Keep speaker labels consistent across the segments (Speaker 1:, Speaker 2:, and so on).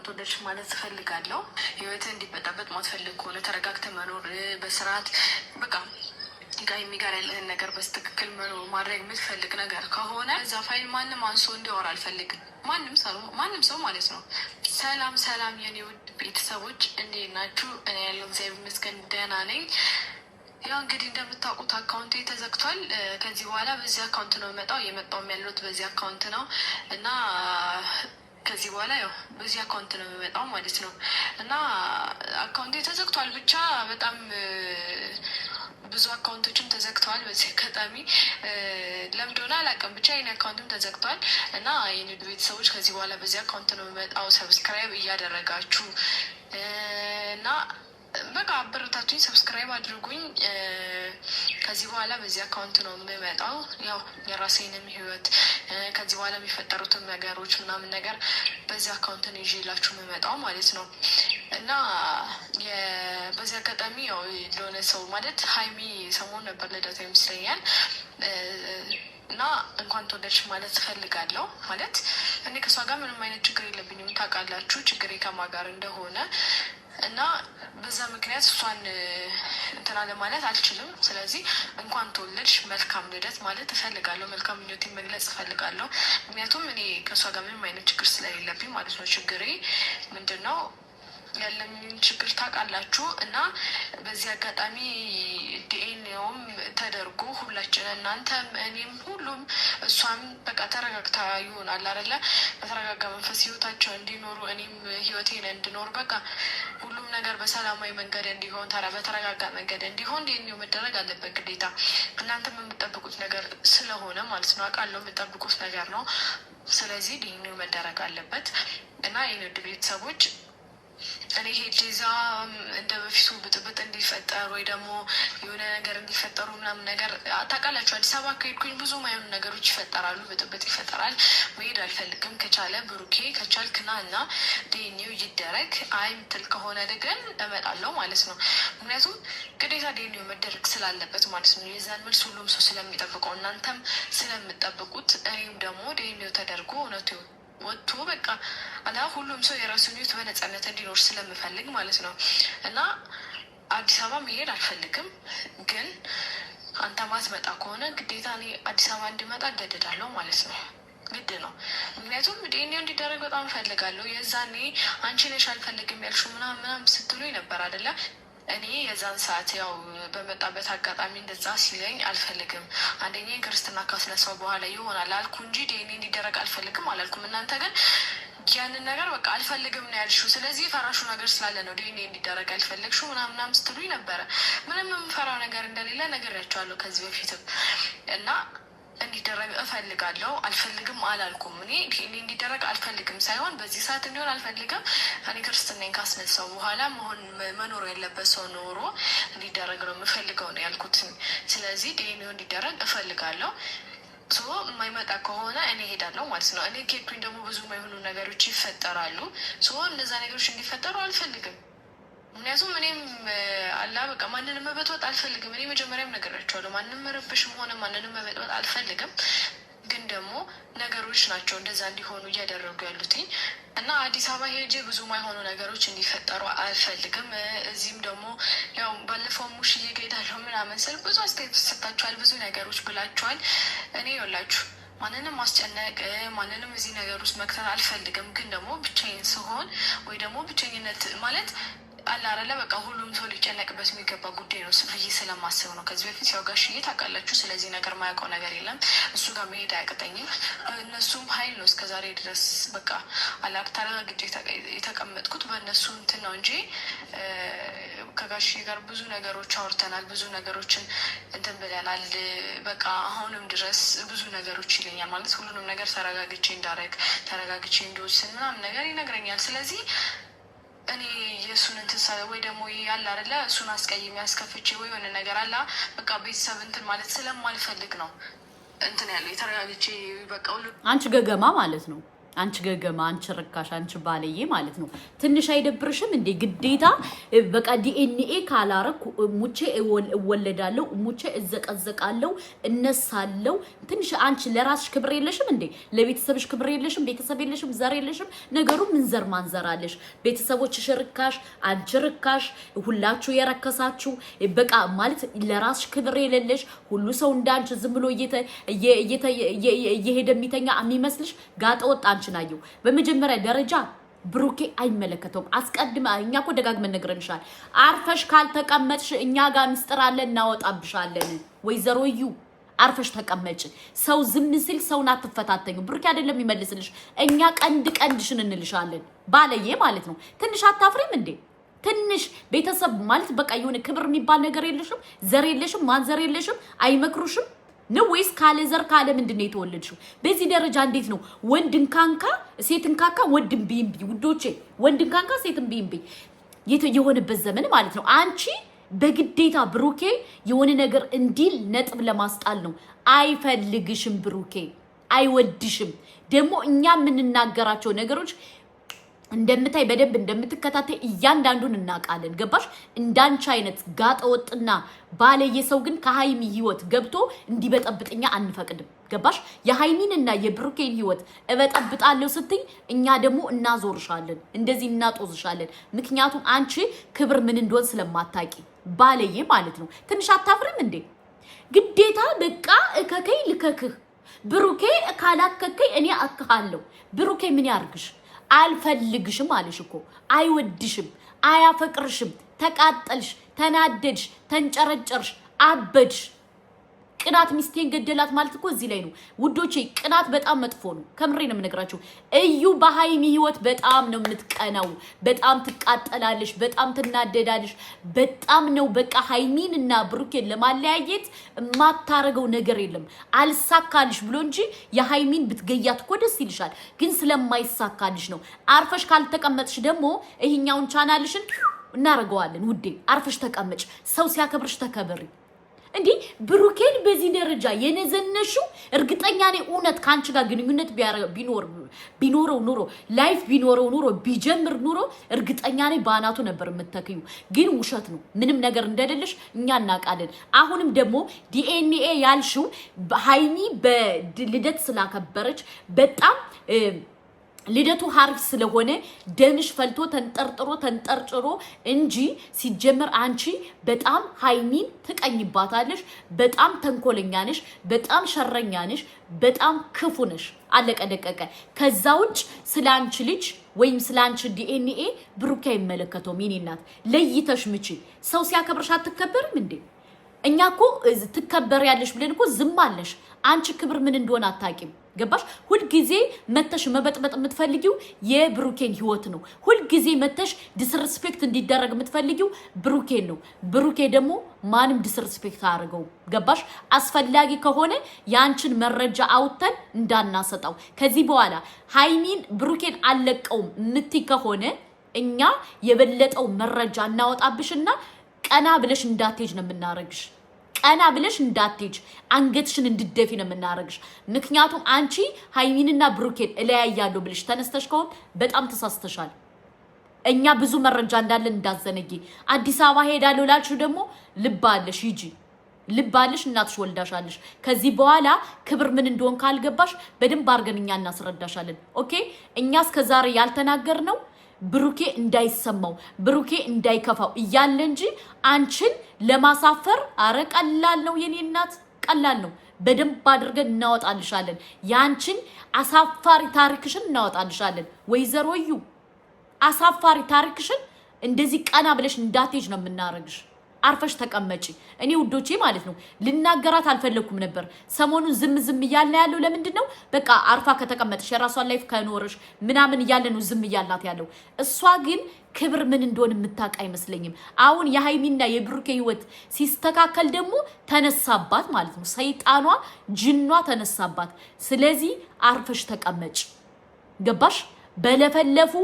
Speaker 1: ተወደድሽ ማለት እፈልጋለሁ። ህይወትህ እንዲበጣበጥ ማትፈልግ ከሆነ ተረጋግተህ መኖር በስርዓት በቃ ጋይሚ ጋር ያለህን ነገር በስትክክል መኖር ማድረግ የምትፈልግ ነገር ከሆነ እዛ ፋይል ማንም አንሶ እንዲወራ አልፈልግም። ማንም ሰው ማለት ነው። ሰላም ሰላም፣ የኔ ውድ ቤተሰቦች እንዴት ናችሁ? እኔ ያለው እግዚአብሔር ይመስገን ደህና ነኝ። ያው እንግዲህ እንደምታውቁት አካውንቴ ተዘግቷል። ከዚህ በኋላ በዚህ አካውንት ነው የመጣውም ያለሁት በዚህ አካውንት ነው እና ከዚህ በኋላ ያው በዚህ አካውንት ነው የሚመጣው ማለት ነው እና አካውንቴ ተዘግቷል። ብቻ በጣም ብዙ አካውንቶችም ተዘግተዋል። በዚህ አጋጣሚ ለምንድነው አላውቅም፣ ብቻ የኔ አካውንትም ተዘግቷል እና የኔ ቤተሰቦች ከዚህ በኋላ በዚህ አካውንት ነው የሚመጣው። ሰብስክራይብ እያደረጋችሁ እና በቃ አበረታቱኝ፣ ሰብስክራይብ አድርጉኝ። ከዚህ በኋላ በዚህ አካውንት ነው የምመጣው። ያው የራሴንም ህይወት ከዚህ በኋላ የሚፈጠሩትን ነገሮች ምናምን ነገር በዚህ አካውንት ነው ይዤላችሁ የምመጣው ማለት ነው እና በዚህ አጋጣሚ ያው ለሆነ ሰው ማለት ሀይሚ ሰሞን ነበር ልደቷ ይመስለኛል እና እንኳን ተወደድሽ ማለት እፈልጋለሁ። ማለት እኔ ከሷ ጋር ምንም አይነት ችግር የለብኝም፣ ታውቃላችሁ ችግሬ ከማን ጋር እንደሆነ እና በዛ ምክንያት እሷን እንትና ለማለት አልችልም። ስለዚህ እንኳን ተወለድሽ መልካም ልደት ማለት እፈልጋለሁ፣ መልካም ምኞቴን መግለጽ እፈልጋለሁ። ምክንያቱም እኔ ከእሷ ጋር ምንም አይነት ችግር ስለሌለብኝ ማለት ነው። ችግሬ ምንድን ነው ያለኝን ችግር ታውቃላችሁ እና በዚህ አጋጣሚ ዲኤንኤውም ተደርጎ ሁላችን እናንተም እኔም ሁሉም እሷም በቃ ተረጋግታ ይሆናል አይደለ፣ በተረጋጋ መንፈስ ህይወታቸው እንዲኖሩ እኔም ህይወቴን እንድኖር በቃ ሁሉም ነገር በሰላማዊ መንገድ እንዲሆን በተረጋጋ መንገድ እንዲሆን ዲኤንኤው መደረግ አለበት ግዴታ። እናንተም የምጠብቁት ነገር ስለሆነ ማለት ነው፣ አውቃለሁ የምጠብቁት ነገር ነው። ስለዚህ ዲኤንኤው መደረግ አለበት እና የንግድ ቤተሰቦች እኔ ሄጄ እዛ እንደ በፊቱ ብጥብጥ እንዲፈጠር ወይ ደግሞ የሆነ ነገር እንዲፈጠሩ ምናምን ነገር ታውቃላችሁ፣ አዲስ አበባ ከሄድኩኝ ብዙ ማይሆኑ ነገሮች ይፈጠራሉ፣ ብጥብጥ ይፈጠራል። መሄድ አልፈልግም። ከቻለ ብሩኬ ከቻልክና እና ዲኤንኤው ይደረግ። አይ ምትል ከሆነ ግን እመጣለሁ ማለት ነው። ምክንያቱም ግዴታ ዲኤንኤው መደረግ ስላለበት ማለት ነው። የዛን መልስ ሁሉም ሰው ስለሚጠብቀው እናንተም ስለምጠብቁት እኔም ደግሞ ዲኤንኤው ተደርጎ እውነቱ ወጥቶ በቃ አላ ሁሉም ሰው የራሱን ህይወት በነፃነት እንዲኖር ስለምፈልግ ማለት ነው እና አዲስ አበባ መሄድ አልፈልግም። ግን አንተ ማትመጣ ከሆነ ግዴታ እኔ አዲስ አበባ እንዲመጣ እገደዳለሁ ማለት ነው። ግድ ነው። ምክንያቱም ዲኤንኤው እንዲደረግ በጣም እፈልጋለሁ። የዛኔ አንቺ ነሽ አልፈልግም ያልሽው ምናምን ስትሉኝ ነበር አይደለ? እኔ የዛን ሰዓት ያው በመጣበት አጋጣሚ እንደዛ ሲለኝ አልፈልግም። አንደኛ ክርስትና ካስነሳው በኋላ ይሆናል አልኩ እንጂ ዲኤንኤ እንዲደረግ አልፈልግም አላልኩም። እናንተ ግን ያንን ነገር በቃ አልፈልግም ነው ያልሽው። ስለዚህ ፈራሹ ነገር ስላለ ነው ዲኤንኤ እንዲደረግ አልፈለግሽው ምናምናም ስትሉኝ ነበረ። ምንም የምፈራው ነገር እንደሌለ ነግሬያቸዋለሁ ከዚህ በፊትም እና እንዲደረግ እፈልጋለሁ። አልፈልግም አላልኩም። እኔ ዲኤንኤ እንዲደረግ አልፈልግም ሳይሆን በዚህ ሰዓት እንዲሆን አልፈልግም። እኔ ክርስትናን ካስነሳው በኋላ መኖር ያለበት ሰው ኖሮ እንዲደረግ ነው የምፈልገው ነው ያልኩት። ስለዚህ ዲኤንኤው እንዲደረግ እፈልጋለሁ። የማይመጣ ከሆነ እኔ ሄዳለሁ ማለት ነው። እኔ ከሄድኩኝ ደግሞ ብዙ የማይሆኑ ነገሮች ይፈጠራሉ። እነዛ ነገሮች እንዲፈጠሩ አልፈልግም። ምክንያቱም እኔም አላ በቃ ማንንም መበጥበጥ አልፈልግም። እኔ መጀመሪያም ነገራቸዋለሁ፣ ማንም መረበሽም ሆነ ማንንም መበጥበጥ አልፈልግም። ግን ደግሞ ነገሮች ናቸው እንደዛ እንዲሆኑ እያደረጉ ያሉትኝ እና አዲስ አበባ ሄጄ ብዙ ማይሆኑ ነገሮች እንዲፈጠሩ አልፈልግም። እዚህም ደግሞ ያው ባለፈው ሙሽዬ ሄዳለሁ ምናምን ስል ብዙ አስተያየት ሰጣችኋል፣ ብዙ ነገሮች ብላችኋል። እኔ ይኸውላችሁ ማንንም ማስጨነቅ ማንንም እዚህ ነገር ውስጥ መክተት አልፈልግም። ግን ደግሞ ብቻዬን ስሆን ወይ ደግሞ ብቸኝነት ማለት አላረለ በቃ ሁሉም ሰው ሊጨነቅበት የሚገባ ጉዳይ ነው ብዬ ስለማስብ ነው። ከዚህ በፊት ያው ጋሽዬ ታውቃላችሁ፣ ስለዚህ ነገር ማያውቀው ነገር የለም። እሱ ጋር መሄድ አያቅተኝም። እነሱም ሀይል ነው እስከዛሬ ድረስ በቃ አላር ተረጋግጬ የተቀመጥኩት በእነሱ እንትን ነው እንጂ ከጋሽዬ ጋር ብዙ ነገሮች አውርተናል፣ ብዙ ነገሮችን እንትን ብለናል። በቃ አሁንም ድረስ ብዙ ነገሮች ይለኛል ማለት ሁሉንም ነገር ተረጋግቼ እንዳረግ ተረጋግቼ እንዲወስን ምናምን ነገር ይነግረኛል። ስለዚህ እኔ የእሱን እንትን ወይ ደግሞ ያለ አይደለ እሱን አስቀይሜ ያስከፍቼ ወይ የሆነ ነገር አላ በቃ ቤተሰብ እንትን ማለት ስለማልፈልግ ነው እንትን ያለው የተረጋግቼ በቃ ሁሉ
Speaker 2: አንቺ ገገማ ማለት ነው። አንቺ ገገማ አንቺ ርካሽ አንቺ ባለዬ ማለት ነው ትንሽ አይደብርሽም እንዴ ግዴታ በቃ ዲኤንኤ ካላረኩ ሙቼ እወለዳለሁ ሙቼ እዘቀዘቃለሁ እነሳለሁ ትንሽ አንቺ ለራስሽ ክብር የለሽም እንዴ ለቤተሰብሽ ክብር የለሽም ቤተሰብ የለሽም ዘር የለሽም ነገሩ ምን ዘር ማንዘራለሽ ቤተሰቦችሽ ርካሽ አንቺ ርካሽ ሁላችሁ የረከሳችሁ በቃ ማለት ለራስሽ ክብር የሌለሽ ሁሉ ሰው እንዳንቺ ዝም ብሎ እየሄደ የሚተኛ የሚመስልሽ ጋጠ ወጥ አንቺ ናየው በመጀመሪያ ደረጃ ብሩኬ አይመለከተውም አስቀድማ እኛኮ ደጋግመን ነግረንሻል አርፈሽ ካልተቀመጥሽ እኛ ጋር ምስጥር አለ እናወጣብሻለን ወይዘሮዩ አርፈሽ ተቀመጭ ሰው ዝም ሲል ሰውን አትፈታተኙ ብሩኬ አይደለም ይመልስልሽ እኛ ቀንድሽን እንልሻለን ባለዬ ማለት ነው ትንሽ አታፍሪም እንዴ ትንሽ ቤተሰብ ማለት በቃ የሆነ ክብር የሚባል ነገር የለሽም ዘር የለሽም ማንዘር የለሽም አይመክሩሽም ነው ወይስ ካለ ዘር ካለ ምንድነው የተወለድሽው በዚህ ደረጃ እንዴት ነው ወንድን ካንካ ሴትን ካካ ወንድን ቢምቢ ውዶቼ ወንድን ካንካ ሴትን ቢምቢ የሆነበት ዘመን ማለት ነው አንቺ በግዴታ ብሩኬ የሆነ ነገር እንዲል ነጥብ ለማስጣል ነው አይፈልግሽም ብሩኬ አይወድሽም ደግሞ እኛ ምንናገራቸው ነገሮች እንደምታይ በደንብ እንደምትከታተይ እያንዳንዱን እናቃለን ገባሽ እንዳንቺ አይነት ጋጠወጥና ባለየ ሰው ግን ከሃይሚ ህይወት ገብቶ እንዲበጠብጥኛ አንፈቅድም ገባሽ የሃይሚንና የብሩኬን ህይወት እበጠብጣለሁ ስትይ እኛ ደግሞ እናዞርሻለን እንደዚህ እናጦዝሻለን ምክንያቱም አንቺ ክብር ምን እንደሆነ ስለማታቂ ባለየ ማለት ነው ትንሽ አታፍርም እንዴ ግዴታ በቃ እከከይ ልከክህ ብሩኬ ካላከከይ እኔ አከሃለሁ ብሩኬ ምን ያርግሽ አልፈልግሽም አለሽ እኮ አይወድሽም አያፈቅርሽም ተቃጠልሽ ተናደድሽ ተንጨረጨርሽ አበድሽ ቅናት ሚስቴን ገደላት ማለት እኮ እዚህ ላይ ነው ውዶቼ ቅናት በጣም መጥፎ ነው ከምሬ ነው የምነግራችሁ እዩ በሃይሚ ህይወት በጣም ነው የምትቀናው በጣም ትቃጠላለሽ በጣም ትናደዳለሽ በጣም ነው በቃ ሃይሚንና ብሩኬን ለማለያየት ማታረገው ነገር የለም አልሳካልሽ ብሎ እንጂ የሃይሚን ብትገያት እኮ ደስ ይልሻል ግን ስለማይሳካልሽ ነው አርፈሽ ካልተቀመጥሽ ደግሞ ይሄኛውን ቻናልሽን እናረጋዋለን ውዴ አርፈሽ ተቀመጭ ሰው ሲያከብርሽ ተከበሪ እንዴ ብሩኬን በዚህ ደረጃ የነዘነሹ እርግጠኛ ነኝ እውነት ካንቺ ጋር ግንኙነት ቢኖረው ኑሮ ላይፍ ቢኖረው ኑሮ ቢጀምር ኑሮ እርግጠኛ ነኝ ባናቱ ነበር የምትተክዩ ግን ውሸት ነው ምንም ነገር እንደሌለሽ እኛ እናቃለን አሁንም ደግሞ ዲኤንኤ ያልሽው ሃይሚ በልደት ስላከበረች በጣም ልደቱ ሀርፍ ስለሆነ ደምሽ ፈልቶ ተንጠርጥሮ እንጂ ሲጀመር አንቺ በጣም ሃይሚን ትቀኝባታለሽ በጣም ተንኮለኛ ነሽ በጣም ሸረኛ ነሽ በጣም ክፉ ነሽ አለቀ ደቀቀ ከዛ ውጭ ስላንቺ ልጅ ወይም ስላንቺ ዲኤንኤ ብሩኬ ይመለከተው ሚኒናት ለይተሽ ምቺ ሰው ሲያከብርሽ አትከበርም እንዴ እኛኮ ትከበር ያለሽ ብለን እኮ ዝም አለሽ አንቺ ክብር ምን እንደሆነ አታቂም ገባሽ ሁሉ ጊዜ መተሽ መበጥበጥ የምትፈልጊው የብሩኬን ህይወት ነው ሁሉ ጊዜ መተሽ ዲስሪስፔክት እንዲደረግ የምትፈልጊው ብሩኬን ነው ብሩኬ ደግሞ ማንም ዲስሪስፔክት አያርገው ገባሽ አስፈላጊ ከሆነ ያንቺን መረጃ አውጥተን እንዳናሰጣው ከዚህ በኋላ ሃይሚን ብሩኬን አለቀውም ምትይ ከሆነ እኛ የበለጠው መረጃ እናወጣብሽና ቀና ብለሽ እንዳትሄጅ ነው የምናረግሽ ቀና ብለሽ እንዳትሄጅ አንገትሽን እንድደፊ ነው የምናረግሽ ምክንያቱም አንቺ ሃይሚንና ብሩኬን እለያያለሁ ብለሽ ተነስተሽ ከሆነ በጣም ተሳስተሻል እኛ ብዙ መረጃ እንዳለን እንዳዘነጊ አዲስ አበባ ሄዳለሁ ላልሽ ደግሞ ልባለሽ ሂጂ ልባለሽ እናትሽ ወልዳሻለሽ ከዚህ በኋላ ክብር ምን እንደሆነ ካልገባሽ በደንብ አርገንኛ እናስረዳሻለን ኦኬ እኛ እስከዛሬ ያልተናገር ነው ብሩኬ እንዳይሰማው ብሩኬ እንዳይከፋው እያለ እንጂ አንቺን ለማሳፈር አረ ቀላል ነው የኔ እናት ቀላል ነው በደንብ አድርገን እናወጣልሻለን ያንቺን አሳፋሪ ታሪክሽን እናወጣልሻለን ወይዘሮዩ አሳፋሪ ታሪክሽን እንደዚህ ቀና ብለሽ እንዳትሄጅ ነው የምናረግሽ አርፈሽ ተቀመጪ እኔ ውዶቼ ማለት ነው ልናገራት አልፈለኩም ነበር ሰሞኑን ዝም ይያልና ያለው ለምንድን ነው በቃ አርፋ ከተቀመጥሽ የራሷን ላይፍ ከኖርሽ ምናምን ይያለ ነው ዝም ይያላት ያለው እሷ ግን ክብር ምን እንደሆነ የምታውቅ አይመስለኝም አሁን የሃይሚና የብሩኬ ህይወት ሲስተካከል ደግሞ ተነሳባት ማለት ነው ሰይጣኗ ጅኗ ተነሳባት ስለዚህ አርፈሽ ተቀመጪ ገባሽ በለፈለፉ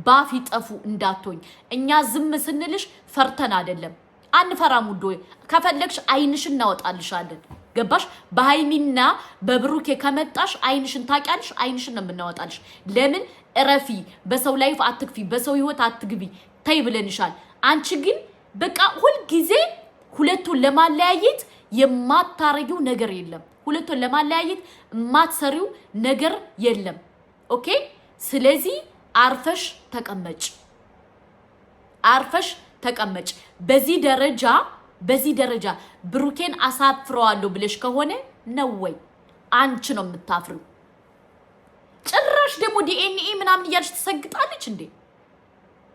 Speaker 2: ባፍ ይጠፉ እንዳትሆኝ እኛ ዝም ስንልሽ ፈርተን አይደለም አንፈራም ውዶ ከፈለግሽ አይንሽን እናወጣልሻለን ገባሽ በሃይሚና በብሩኬ ከመጣሽ አይንሽን ታቂያለሽ አይንሽን ነው የምናወጣልሽ ለምን እረፊ በሰው ላይፍ አትክፊ በሰው ህይወት አትግቢ ታይ ብለንሻል አንቺ ግን በቃ ሁሉ ጊዜ ሁለቱን ለማለያየት የማታረጊው ነገር የለም ሁለቱን ለማለያየት ማትሰሪው ነገር የለም ኦኬ ስለዚህ አርፈሽ ተቀመጭ በዚህ ደረጃ ብሩኬን አሳፍረዋለሁ ብለሽ ከሆነ ነው ወይ አንቺ ነው የምታፍሪው ጭራሽ ደግሞ ዲኤንኤ ምናምን እያልሽ ትሰግጣለች እንዴ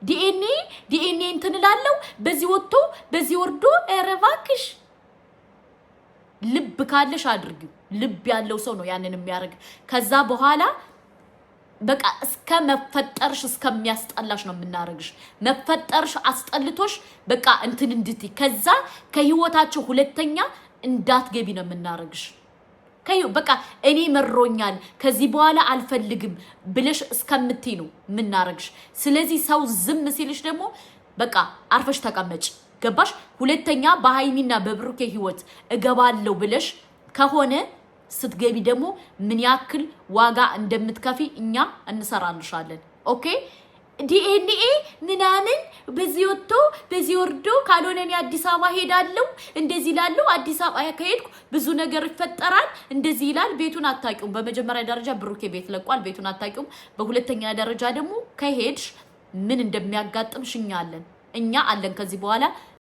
Speaker 2: ዲኤንኤ እንትንላለው በዚህ ወጥቶ በዚህ ወርዶ እረባክሽ ልብ ካለሽ አድርጊው ልብ ያለው ሰው ነው ያንን የሚያርግ ከዛ በኋላ በቃ እስከ መፈጠርሽ እስከሚያስጠላሽ ነው የምናረግሽ መፈጠርሽ አስጠልቶሽ በቃ እንትን እንድትይ ከዛ ከህይወታቸው ሁለተኛ እንዳትገቢ ነው የምናረግሽ በቃ እኔ መሮኛል ከዚህ በኋላ አልፈልግም ብለሽ እስከምትይ ነው የምናረግሽ ስለዚህ ሰው ዝም ሲልሽ ደግሞ በቃ አርፈሽ ተቀመጭ ገባሽ ሁለተኛ በሃይሚና በብሩኬ ህይወት እገባለሁ ብለሽ ከሆነ ስትገቢ ደግሞ ምን ያክል ዋጋ እንደምትከፊ እኛ እንሰራልሻለን ኦኬ ዲኤንኤ ምናምን በዚህ ወጥቶ በዚህ ወርዶ ካልሆነኝ አዲስ አበባ ሄዳለሁ እንደዚህ ይላል አዲስ አበባ ከሄድኩ ብዙ ነገር ይፈጠራል እንደዚህ ይላል ቤቱን አታቂው በመጀመሪያ ደረጃ ብሩኬ ቤት ለቋል ቤቱን አታቂው በሁለተኛ ደረጃ ደግሞ ከሄድሽ ምን እንደሚያጋጥምሽ እኛ አለን ከዚህ በኋላ